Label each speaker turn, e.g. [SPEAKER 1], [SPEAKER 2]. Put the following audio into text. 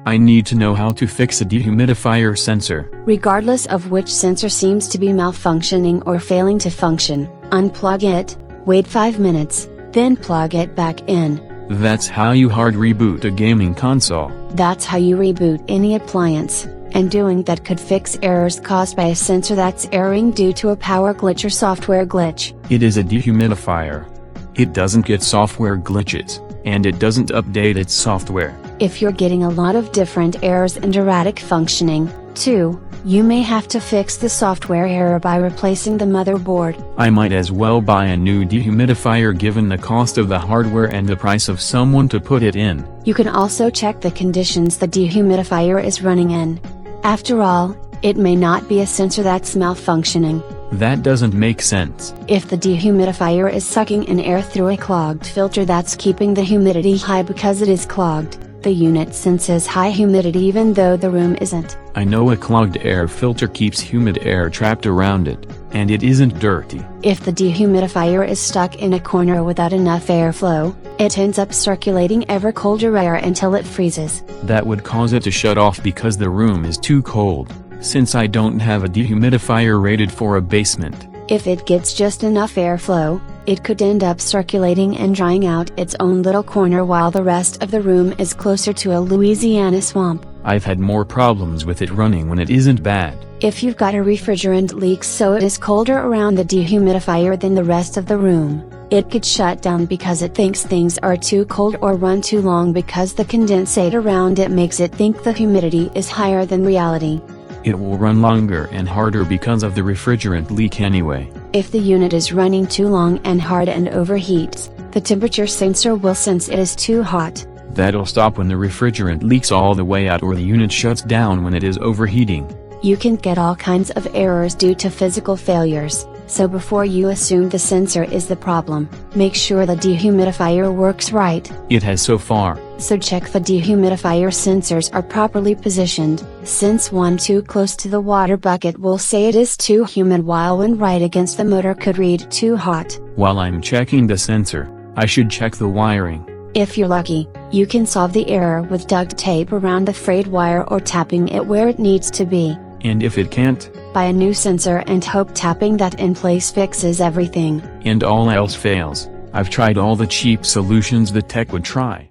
[SPEAKER 1] I need to know how to fix a dehumidifier sensor.
[SPEAKER 2] Regardless of which sensor seems to be malfunctioning or failing to function, unplug it, wait 5 minutes, then plug it back in.
[SPEAKER 1] That's how you hard reboot a gaming console.
[SPEAKER 2] That's how you reboot any appliance, and doing that could fix errors caused by a sensor that's erroring due to a power glitch or software glitch.
[SPEAKER 1] It is a dehumidifier. It doesn't get software glitches, and it doesn't update its software.
[SPEAKER 2] If you're getting a lot of different errors and erratic functioning, too, you may have to fix the software error by replacing the motherboard.
[SPEAKER 1] I might as well buy a new dehumidifier given the cost of the hardware and the price of someone to put it in.
[SPEAKER 2] You can also check the conditions the dehumidifier is running in. After all, it may not be a sensor that's malfunctioning.
[SPEAKER 1] That doesn't make sense.
[SPEAKER 2] If the dehumidifier is sucking in air through a clogged filter that's keeping the humidity high because it is clogged, the unit senses high humidity even though the room isn't.
[SPEAKER 1] I know a clogged air filter keeps humid air trapped around it, and it isn't dirty.
[SPEAKER 2] If the dehumidifier is stuck in a corner without enough airflow, it ends up circulating ever colder air until it freezes.
[SPEAKER 1] That would cause it to shut off because the room is too cold, since I don't have a dehumidifier rated for a basement.
[SPEAKER 2] If it gets just enough airflow, it could end up circulating and drying out its own little corner while the rest of the room is closer to a Louisiana swamp.
[SPEAKER 1] I've had more problems with it running when it isn't bad.
[SPEAKER 2] If you've got a refrigerant leak so it is colder around the dehumidifier than the rest of the room, it could shut down because it thinks things are too cold or run too long because the condensate around it makes it think the humidity is higher than reality.
[SPEAKER 1] It will run longer and harder because of the refrigerant leak anyway.
[SPEAKER 2] If the unit is running too long and hard and overheats, the temperature sensor will sense it is too hot.
[SPEAKER 1] That'll stop when the refrigerant leaks all the way out or the unit shuts down when it is overheating.
[SPEAKER 2] You can get all kinds of errors due to physical failures, so before you assume the sensor is the problem, make sure the dehumidifier works right.
[SPEAKER 1] It has so far.
[SPEAKER 2] So check the dehumidifier sensors are properly positioned, since one too close to the water bucket will say it is too humid while one right against the motor could read too hot.
[SPEAKER 1] While I'm checking the sensor, I should check the wiring.
[SPEAKER 2] If you're lucky, you can solve the error with duct tape around the frayed wire or tapping it where it needs to be.
[SPEAKER 1] And if it can't,
[SPEAKER 2] buy a new sensor and hope tapping that in place fixes everything.
[SPEAKER 1] And all else fails, I've tried all the cheap solutions the tech would try.